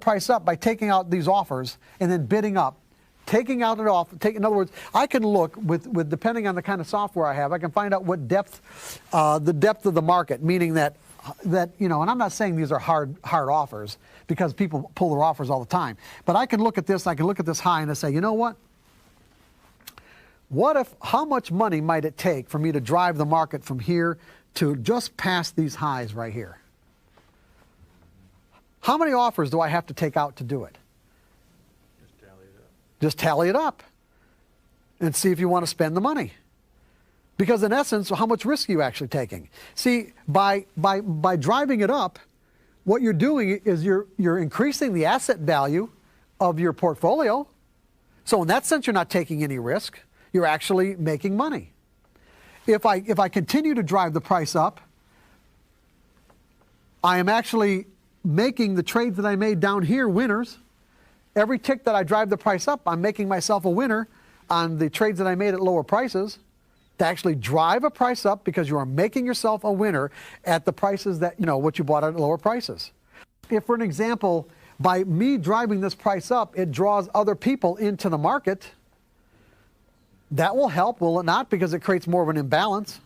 price up by taking out these offers and then bidding up. Taking out an offer, in other words, I can look with depending on the kind of software I have, I can find out what depth, the depth of the market, meaning that and I'm not saying these are hard offers because people pull their offers all the time, but I can look at this, high and I say, you know what? How much money might it take for me to drive the market from here to just past these highs right here? How many offers do I have to take out to do it? Just tally it up and see if you want to spend the money. Because in essence, how much risk are you actually taking? See, by driving it up, what you're doing is you're increasing the asset value of your portfolio. So in that sense, you're not taking any risk. You're actually making money. If I continue to drive the price up, I am actually making the trades that I made down here winners. Every tick that I drive the price up, I'm making myself a winner on the trades that I made at lower prices. To actually drive a price up because you are making yourself a winner at the prices that, what you bought at lower prices. If, for an example, by me driving this price up, it draws other people into the market, that will help, will it not? Because it creates more of an imbalance.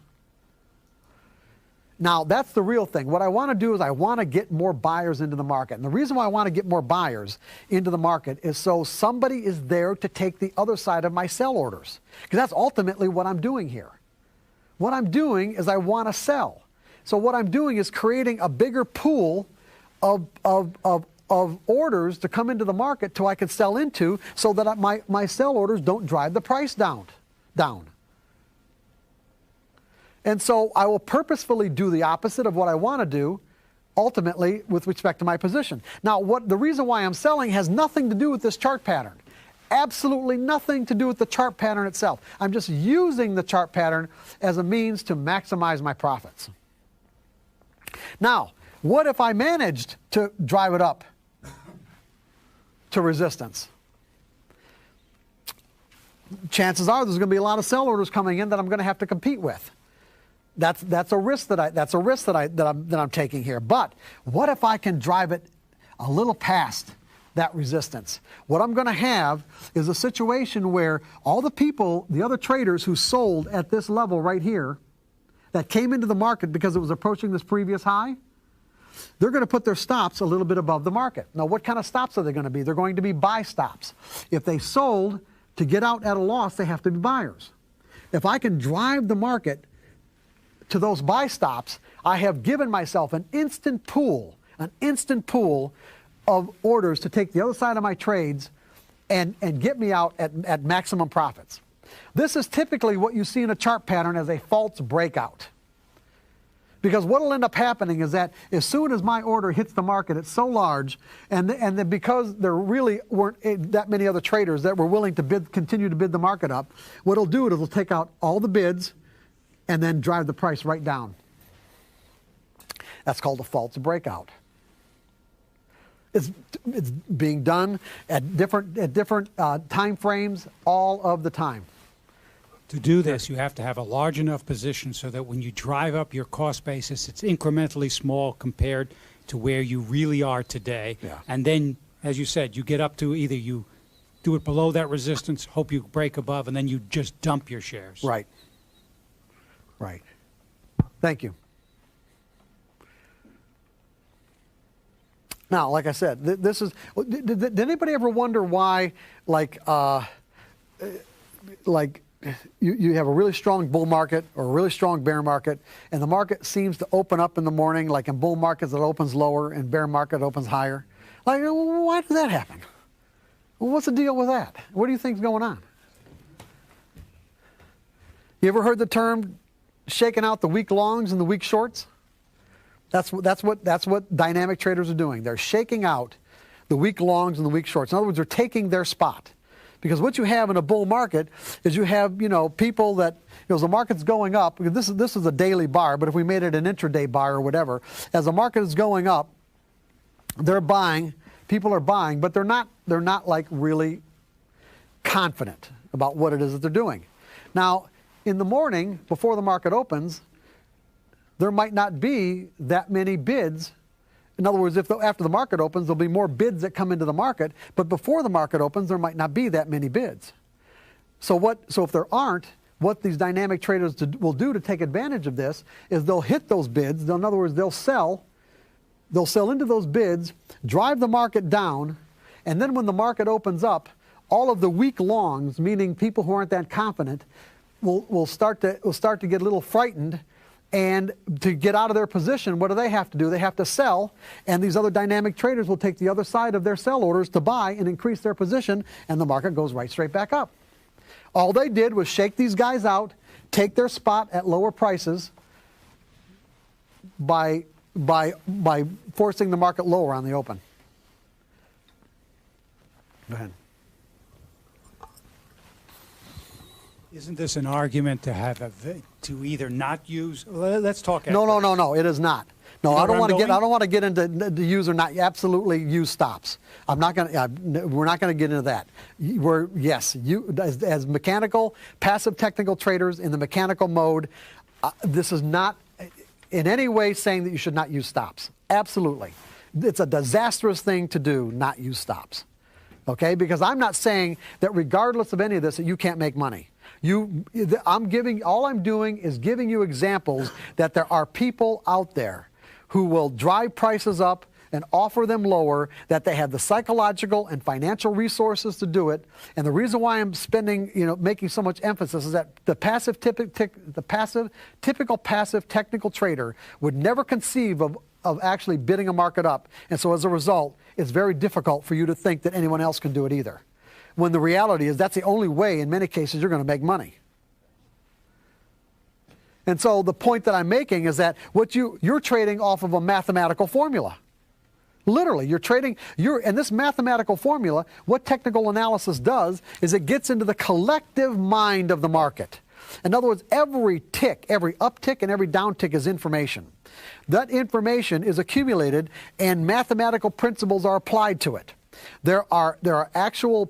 Now, that's the real thing. What I want to do is I want to get more buyers into the market. And the reason why I want to get more buyers into the market is so somebody is there to take the other side of my sell orders. Because that's ultimately what I'm doing here. What I'm doing is I want to sell. So what I'm doing is creating a bigger pool of orders to come into the market till I can sell into so that my sell orders don't drive the price down. And so I will purposefully do the opposite of what I want to do, ultimately, with respect to my position. Now, the reason why I'm selling has nothing to do with this chart pattern. Absolutely nothing to do with the chart pattern itself. I'm just using the chart pattern as a means to maximize my profits. Now, what if I managed to drive it up to resistance? Chances are there's going to be a lot of sell orders coming in that I'm going to have to compete with. That's a risk that I'm taking here. But what if I can drive it a little past that resistance? What I'm going to have is a situation where all the people, the other traders who sold at this level right here, that came into the market because it was approaching this previous high, they're going to put their stops a little bit above the market. Now, what kind of stops are they going to be? They're going to be buy stops. If they sold to get out at a loss, they have to be buyers. If I can drive the market to those buy stops, I have given myself an instant pool of orders to take the other side of my trades and get me out at maximum profits. This is typically what you see in a chart pattern as a false breakout. Because what will end up happening is that as soon as my order hits the market, it's so large, and then because there really weren't that many other traders that were willing to continue to bid the market up, what it'll do is it'll take out all the bids and then drive the price right down. That's called a false breakout. It's being done at different time frames all of the time. To do this, you have to have a large enough position so that when you drive up your cost basis, it's incrementally small compared to where you really are today. Yeah. And then, as you said, you get up to either you do it below that resistance, hope you break above, and then you just dump your shares. Right. Right. Thank you. Now, like I said, this is. Did anybody ever wonder why, you have a really strong bull market or a really strong bear market, and the market seems to open up in the morning, like in bull markets it opens lower, and bear market opens higher? Like, why does that happen? Well, what's the deal with that? What do you think's going on? You ever heard the term shaking out the weak longs and the weak shorts? That's what dynamic traders are doing. They're shaking out the weak longs and the weak shorts. In other words, they're taking their spot. Because what you have in a bull market is you have, people that, as the market's going up, because this is a daily bar, but if we made it an intraday bar or whatever, as the market is going up, they're buying, people are buying, but they're not like really confident about what it is that they're doing. Now, in the morning, before the market opens, there might not be that many bids In other words, after the market opens, there'll be more bids that come into the market, but before the market opens, there might not be that many bids. So if there aren't, what these dynamic traders will do to take advantage of this is they'll hit those bids. In other words, they'll sell into those bids, drive the market down, and then when the market opens up, all of the weak longs, meaning people who aren't that confident, will start to get a little frightened. And to get out of their position, what do? They have to sell, and these other dynamic traders will take the other side of their sell orders to buy and increase their position, and the market goes right straight back up. All they did was shake these guys out, take their spot at lower prices by forcing the market lower on the open. Go ahead. Isn't this an argument to either not use? Let's talk. No. It is not. No, I don't want to get into the use or not. Absolutely, use stops. I'm not going to. We're not going to get into that. As mechanical, passive technical traders in the mechanical mode, this is not in any way saying that you should not use stops. Absolutely, it's a disastrous thing to do. Not use stops. Okay, because I'm not saying that regardless of any of this that you can't make money. All I'm doing is giving you examples that there are people out there who will drive prices up and offer them lower, that they have the psychological and financial resources to do it. And the reason why I'm making so much emphasis is that the typical passive technical trader would never conceive of actually bidding a market up. And so as a result, it's very difficult for you to think that anyone else can do it either. When the reality is that's the only way, in many cases, you're going to make money. And so the point that I'm making is that you're trading off of a mathematical formula. Literally, and this mathematical formula, what technical analysis does is it gets into the collective mind of the market. In other words, every tick, every uptick and every downtick is information. That information is accumulated and mathematical principles are applied to it. There are actual